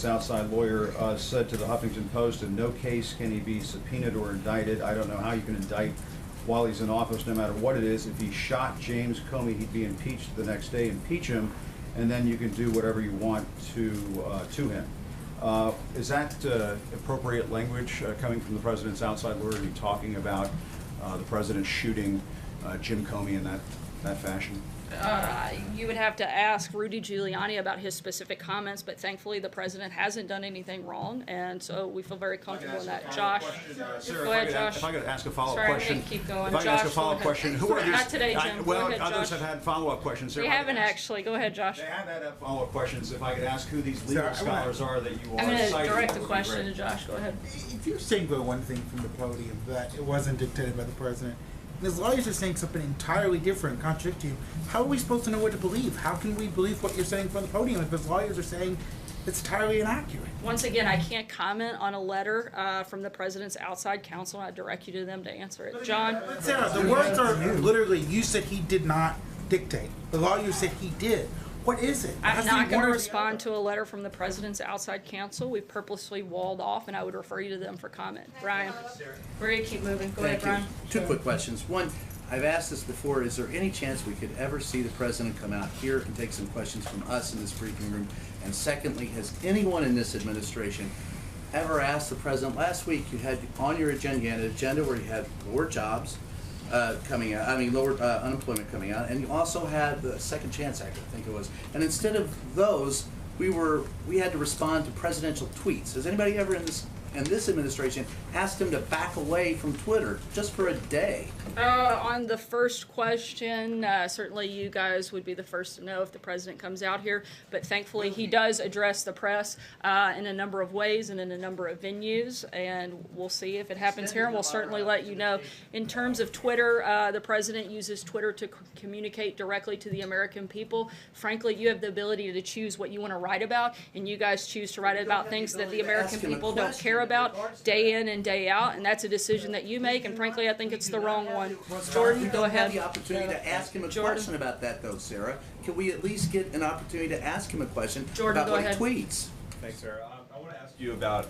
outside lawyer said to the Huffington Post, in no case can he be subpoenaed or indicted. I don't know how you can indict while he's in office, no matter what it is. If he shot James Comey, he'd be impeached the next day. Impeach him, and then you can do whatever you want to him. Is that appropriate language coming from the president's outside lawyer? Are you talking about the president shooting Jim Comey in that fashion? You would have to ask Rudy Giuliani about his specific comments, but thankfully the president hasn't done anything wrong, and so we feel very comfortable in that. Josh, Sarah, go ahead, Josh. If I could ask a follow-up Sorry, question. I'm gonna keep going. If I could ask a follow-up question, who are these? Not today, Jim. Well, go ahead, others Josh. have had follow-up questions. Sarah, We haven't actually. Go ahead, Josh. They have had follow-up questions. If I could ask who these legal scholars are that you are I'm going to citing, direct that the would be question great. to Josh. Go ahead. If you're saying for one thing from the podium that it wasn't dictated by the president, and his lawyers are saying something entirely different, contradicting you, how are we supposed to know what to believe? How can we believe what you're saying from the podium if his lawyers are saying it's entirely inaccurate? Once again, I can't comment on a letter from the president's outside counsel. I direct you to them to answer it. John? Sarah, the words are literally, you said he did not dictate. The lawyer said he did. What is it? I'm not going to respond to a letter from the president's outside counsel. We've purposely walled off, and I would refer you to them for comment. Brian? We're going to keep moving. Go ahead, Brian. Two quick questions. One, I've asked this before, is there any chance we could ever see the president come out here and take some questions from us in this briefing room? And secondly, has anyone in this administration ever asked the president? Last week you had on your agenda, you had an agenda where you had lower jobs coming out, lower unemployment coming out, and you also had the Second Chance Act, I think it was. And instead of those, we had to respond to presidential tweets. Has anybody ever in this administration asked him to back away from Twitter just for a day? On the first question, certainly you guys would be the first to know if the president comes out here, but thankfully he does address the press in a number of ways and in a number of venues, and we'll see if it happens here, and we'll certainly let you know. In terms of Twitter, the president uses Twitter to communicate directly to the American people. Frankly, you have the ability to choose what you want to write about, and you guys choose to write about things that the American people don't care about day in and day out, and that's a decision that you make, and frankly I think it's the wrong one. Jordan, go ahead. We don't have the opportunity to ask him a question about that though, Sarah. Can we at least get an opportunity to ask him a question about what he tweets? Thanks, Sarah. I want to ask you about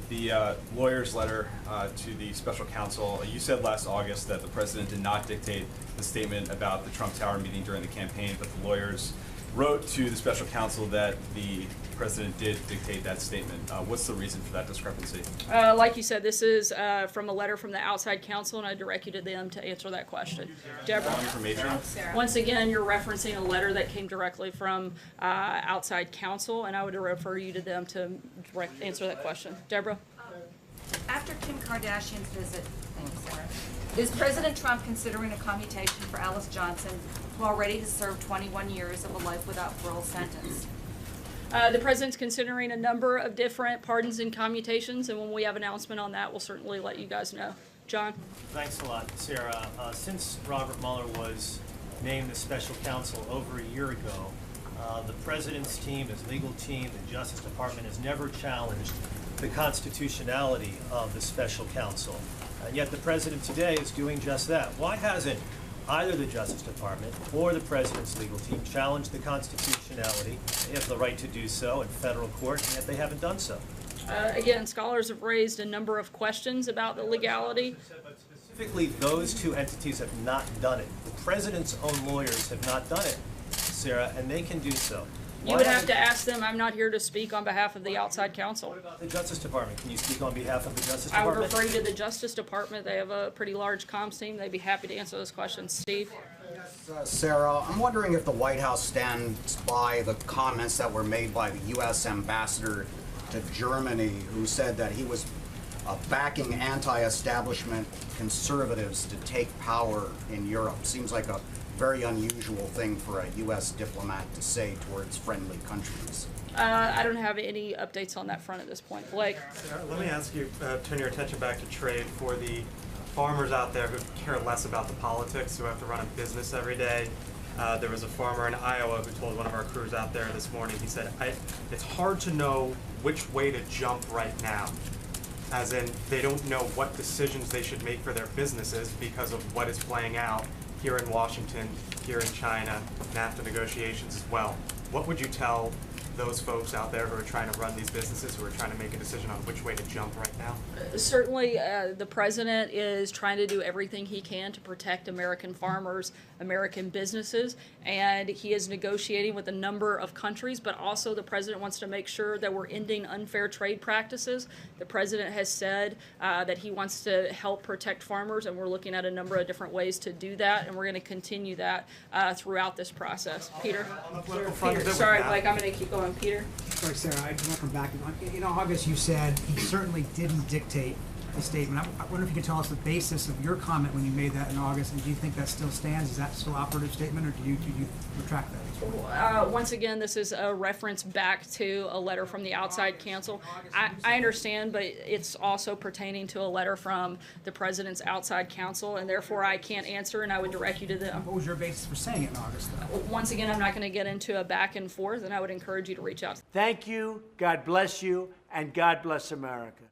the lawyer's letter to the special counsel. You said last August that the president did not dictate the statement about the Trump Tower meeting during the campaign, but the lawyers wrote to the special counsel that the president did dictate that statement. What's the reason for that discrepancy? Like you said, this is from a letter from the outside counsel, and I direct you to them to answer that question. Deborah? Information? Once again, you're referencing a letter that came directly from outside counsel, and I would refer you to them to answer that question. Deborah? After Kim Kardashian's visit, thank you, Sarah, is President Trump considering a commutation for Alice Johnson, who already has served 21 years of a life without parole sentence? The president's considering a number of different pardons and commutations, and when we have an announcement on that, we'll certainly let you guys know. John? Thanks a lot, Sarah. Since Robert Mueller was named the special counsel over a year ago, the president's team, his legal team, the Justice Department has never challenged the constitutionality of the special counsel. And yet the president today is doing just that. Why hasn't either the Justice Department or the president's legal team challenged the constitutionality? They have the right to do so in federal court, and yet they haven't done so. Again, scholars have raised a number of questions about the legality. But specifically, those two entities have not done it. The president's own lawyers have not done it, Sarah, and they can do so. You would have to ask them. I'm not here to speak on behalf of the outside counsel. What about the Justice Department? Can you speak on behalf of the Justice I would Department? refer you to the Justice Department. They have a pretty large comms team. They'd be happy to answer those questions. Steve? Sarah, I'm wondering if the White House stands by the comments that were made by the U.S. ambassador to Germany, who said that he was backing anti-establishment conservatives to take power in Europe. Seems like a very unusual thing for a U.S. diplomat to say towards friendly countries. I don't have any updates on that front at this point. Blake? Sarah, let me ask you, turn your attention back to trade for the farmers out there who care less about the politics, who have to run a business every day. There was a farmer in Iowa who told one of our crews out there this morning, he said, it's hard to know which way to jump right now. As in, they don't know what decisions they should make for their businesses because of what is playing out here in Washington, here in China, NAFTA negotiations as well. What would you tell those folks out there who are trying to run these businesses, who are trying to make a decision on which way to jump right now? Certainly, the president is trying to do everything he can to protect American farmers, American businesses, and he is negotiating with a number of countries, but also the president wants to make sure that we're ending unfair trade practices. The president has said that he wants to help protect farmers, and we're looking at a number of different ways to do that, and we're going to continue that throughout this process. Peter? Sorry, Blake, I'm going to keep going. Peter? Sorry, Sarah, I just want to come back. In August, you said he certainly didn't dictate the statement. I wonder if you could tell us the basis of your comment when you made that in August, and do you think that still stands? Is that still operative statement, or do you retract that? Once again, this is a reference back to a letter from the outside counsel. I understand, but it's also pertaining to a letter from the president's outside counsel, and therefore I can't answer, and I would direct you to them. What was your basis for saying it in August, though? Once again, I'm not going to get into a back and forth, and I would encourage you to reach out. Thank you, God bless you, and God bless America.